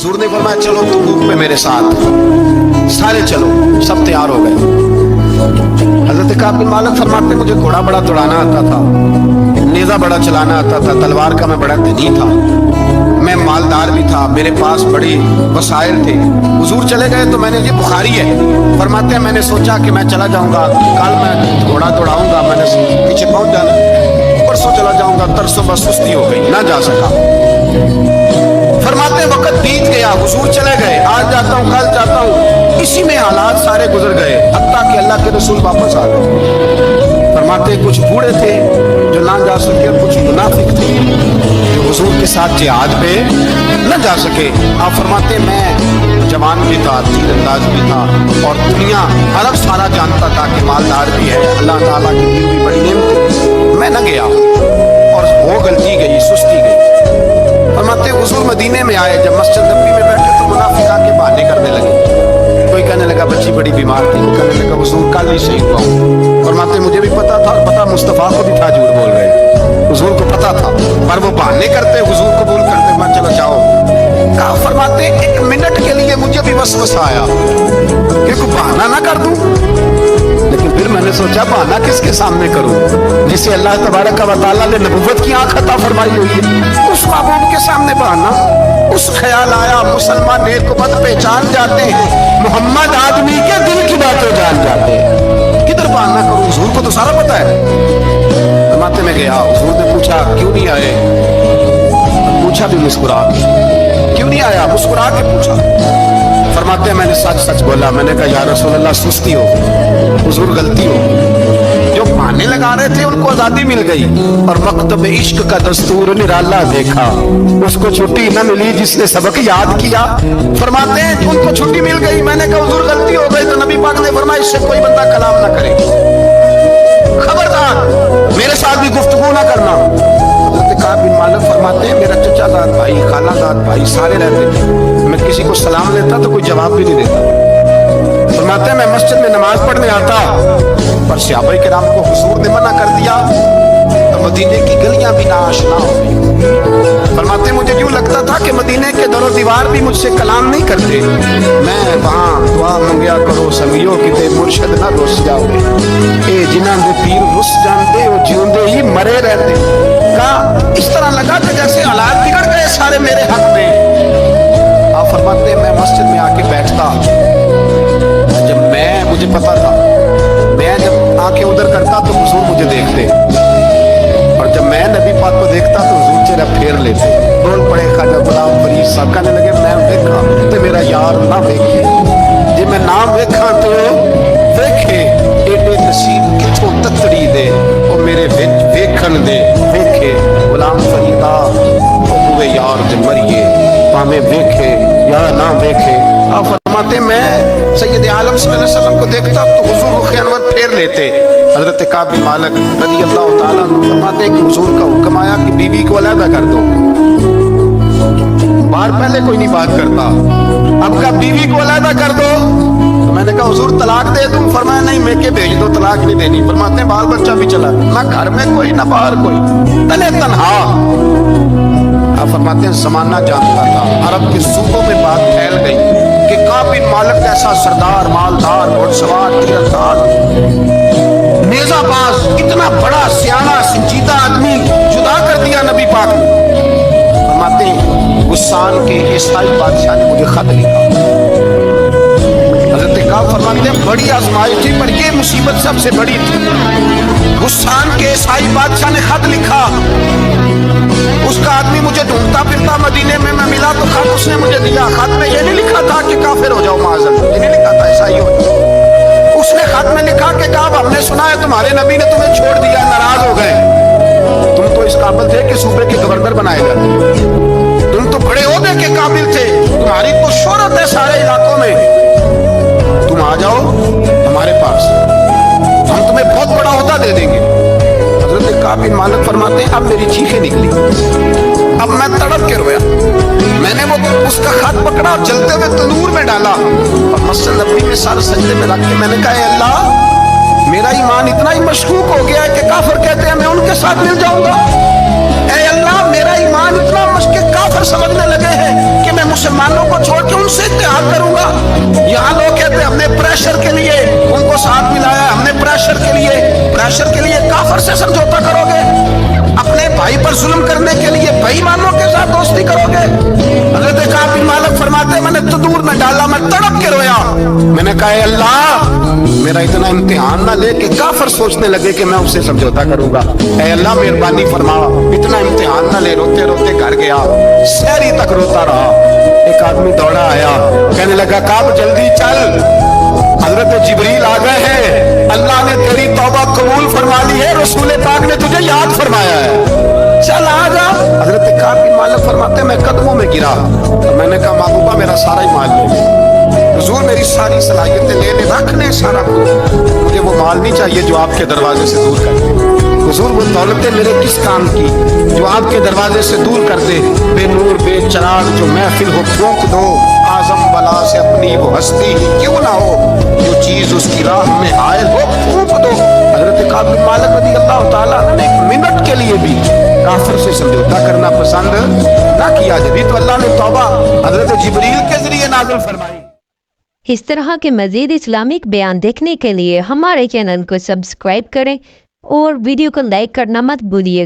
हुजूर ने फरमाया चलो तबूक पे मेरे साथ, सारे चलो। सब तैयार हो गए। हजरत काब बिन मालिक फरमाते मुझे घोड़ा बड़ा दौड़ाना आता था, नेजा बड़ा चलाना आता था, तलवार का मैं बड़ा धनी था, मैं मालदार भी था, मेरे पास बड़े वसाइल थे। हुजूर चले गए तो मैंने, ये बुखारी है, फरमाते हैं मैंने सोचा कि मैं चला जाऊंगा, कल मैं घोड़ा दौड़ाऊंगा, मैंने पीछे पहुंच जाना, परसों चला जाऊंगा, तरसों बस सुस्ती हो गई, ना जा सका। फरमाते वक्त बीत गया, हुजूर चले गए, आज जाता हूँ कल जाता हूँ, इसी में हालात सारे गुजर गए, हत्ता कि अल्लाह के रसूल वापस आ गए। फरमाते कुछ बूढ़े थे जो ना जा सके, कुछ मुनाफिक थे जो हुजूर के साथ जिहाद पे न जा सके। आप फरमाते मैं जवान भी था, तीरंदाज भी था, और दुनिया अरब सारा जानता था कि मालदार भी है, अल्लाह ताला की दी हुई बड़ी नेमत, मैं न गया और वो गलती गई, सुस्ती गई। फरमाते हुजूर मदीने में आए, जब मस्जिद नबी में बैठे तो मुनाफिक आके बहाने करने लगे। कोई कहने लगा बच्ची बड़ी बीमार थी, कोई कहने लगा हुजूर कल ही शहीद हुआ हूं। फरमाते मुझे भी पता था, पता मुस्तफा को भी था झूठ बोल रहे, हुजूर को पता था, पर वो बहाने करते, हुजूर कबूल करते, मैं चलो जाओ। कहा फरमाते एक मिनट के लिए मुझे भी वसवसा आया कि कोई बहाना ना कर दूं, लेकिन फिर मैंने सोचा बहाना किसके सामने करूं, जिसे अल्लाह तबारक व तआला ने नबुव्वत की आंख अता फरमाई हुई है, उस महबूब के सामने बहाना। उस ख्याल आया मुसलमान नेक बद पहचान जाते हैं, मोहम्मद आदमी के दिल की बातें जान जाते हैं, किधर बहाना करूं, हुजूर को तो सारा पता है। फरमाते में गया, हुजूर ने पूछा क्यों नहीं आए, पूछा भी मुस्कुरा के, क्यों नहीं आया, मुस्कुरा के पूछा। फरमाते मैंने सच सच बोला, मैंने कहा या रसूल अल्लाह सुस्ती हो, हुजूर गलती हो, जो बहाने लगा रहे थे उनको आजादी मिल गई, और मकतब इश्क का दस्तूर निराला देखा, उसको छुट्टी न मिली जिसने सबक याद किया। फरमाते हैं उनको छुट्टी मिल गई, मैंने कहा हुजूर गलती हो गई, तो नबी पाक ने फरमाया इससे कोई बंदा कलाम ना करे, खबरदार मेरे साथ भी गुफ्तगू ना करना। हज़रत काब बिन मालिक फरमाते हैं मेरा चचाजाद भाई, खालाजाद भाई सारे रहते थे, मैं किसी को सलाम लेता तो कोई जवाब भी नहीं देता। फरमाते हैं मैं मस्जिद में नमाज पढ़ने आता, पर सहाबाए किराम को हुजूर ने मना कर दिया तो मदीने की गलियां भी नाआशना हो गई। फरमाते मुझे यूं लगता था कि मदीने के दरो दीवार भी मुझसे कलाम नहीं करते, मैं वहां दुआ मंगया करो संगियो किते मुर्शद ना रुस जाओगे, ए जिन्हां दे पीर रुस जाते हो जिंदे ही मरे रहते। का इस तरह लगा कि जैसे हालात बिगड़ गए सारे मेरे हक में। आप फरमाते मैं मस्जिद में आके बैठता, जब मैं, मुझे पता था मैं जब आंखें उधर करता तो हुजूर मुझे देखते, और जब मैं नबी पाक को देखता तो हुजूर चेहरा फेर लेते। बोल पड़े खाजा गुलाम फरीद साहब, कहने लगे मैं देखा तो मेरा यार ना देखे, जे मैं ना देखा तो देखे, एडे नसीब किथों ततड़ी दे ओ मेरे विच वेखण दे, वेखे गुलाम फरीदा ओ हुए यार जे मरिए, भाਵੇਂ वेखे या ना वेखे। आप फरमाते मैं सैयद आलम सल्लल्लाहु अलैहि वसल्लम को देखता तो हुजूर रुख अनवर फेर लेते। हजरत काब बिन मालिक रज़ी अल्लाह ताला अन्हु फरमाते कि हुजूर का हुक्म आया कि बीवी को अलग कर दो, बाहर पहले कोई नहीं बात करता, अब का बीवी को अलग कर दो, तो मैंने कहा हुजूर तलाक दे दूं, फरमाया नहीं मेके भेज दो, तलाक नहीं देनी। फरमाते बाल बच्चा भी चला, ना घर में कोई ना बाहर कोई, तने तन्हा। आप फरमाते हैं जमाना जानता था, अरब के सूबों में बात फैल गई कि काब बिन मालिक जैसा सरदार, मालदार, घुड़सवार, तीरंदाज, नेज़ाबाज, इतना बड़ा सियाना संजीदा आदमी जुदा कर दिया नबी पाक ने। फरमाते हैं गुस्सान के ईसाई बादशाह ने मुझे खत लिखा। हज़रत काब फरमाते हैं बड़ी आजमाइश थी, पर ये मुसीबत सबसे बड़ी थी। गुस्सान के ईसाई बादशाह ने खत लिखा, उसका आदमी मुझे ढूंढता फिरता मदीने में, मैं मिला तो खत उसने मुझे दिया। खत में ये नहीं लिखा था कि काफिर हो जाओ माज़ल्लाह, ये नहीं लिखा था ईसाई हो जाओ। उसने खत में लिखा कि काब हमने सुना है तुम्हारे नबी ने तुम्हें छोड़ दिया, नाराज हो गए, तुम तो इस काबिल थे कि सूबे के गवर्नर बनाए जाते, तुम तो बड़े ओहदे के काबिल थे, तुम्हारी तो शोहरत है सारे इलाकों में, तुम आ जाओ हमारे पास, हम तुम्हें बहुत बड़ा ओहदा दे देंगे। हज़रत काब बिन मालिक फरमाते हैं अब मेरी चीखें निकली, अब मैं तड़प के रोया, मैंने वो उसका खत पकड़ा और जलते हुए तंदूर में डाला और मस्जिद नबी में सर सजदे में रख के मैंने कहा अल्लाह मेरा ईमान इतना ही मशकूक हो गया है कि काफिर कहते हैं मैं उनके साथ मिल जाऊंगा, ऐ अल्लाह मेरा ईमान इतना मशकूक काफिर समझने लगे हैं कि मैं मुसलमानों को छोड़ के उनसे इत्तेहाद करूंगा। यहाँ लोग कहते हैं हमने प्रेशर के लिए उनको साथ मिलाया, हमने प्रेशर के लिए काफिर से समझौता करोगे, अपने भाई पर जुल्म करने के लिए बेईमानों के साथ दोस्ती करोगे। हजरत काब बिन मालिक फरमाते मैंने तो दूर में डाला, मैं तड़प के रोया। मैंने कहा अल्लाह मेरा इतना इम्तिहान ना ले कि काफिर सोचने लगे कि मैं उससे समझौता करूंगा। ऐ अल्लाह मेहरबानी फरमा, इतना इम्तिहान ना ले। रोते रोते घर गया, शहरी तक रोता रहा। एक आदमी दौड़ा आया, कहने लगा काब जल्दी चल, हजरत जिब्रील आ गए हैं, अल्लाह ने तेरी तौबा कबूल फरमा ली है, रसूल पाक ने तुझे याद फरमाया है, चल आ जा। हजरत काब बिन मालिक फरमाते मैं कदमों में गिरा और मैंने कहा महबूबा मेरा सारा ही माल ले, हुजूर मेरी सारी सलाहियतें ले ले, रख ले सारा कुछ, मुझे वो माल नहीं चाहिए जो आपके दरवाजे से दूर कर दे। हुजूर वो दौलतें मेरे किस काम की जो आपके दरवाजे से दूर कर दे। बे नूर बे चराग जो महफिल हो फूंक दो, आजम बला से अपनी वो हस्ती ही क्यों ना हो, जो चीज उसकी राह में हायल हो फूंक दो। हजरत काब बिन मालिक रज़ी अल्लाह ताला ने एक मिनट के लिए भी काफिर से समझौता करना पसंद ना किया। जब तो अल्लाह ने तौबा हजरत जिब्रील के जरिए नाज़िल फरमाई। इस तरह के मज़ीद इस्लामिक बयान देखने के लिए हमारे चैनल को सब्सक्राइब करें और वीडियो को लाइक करना मत भूलिए।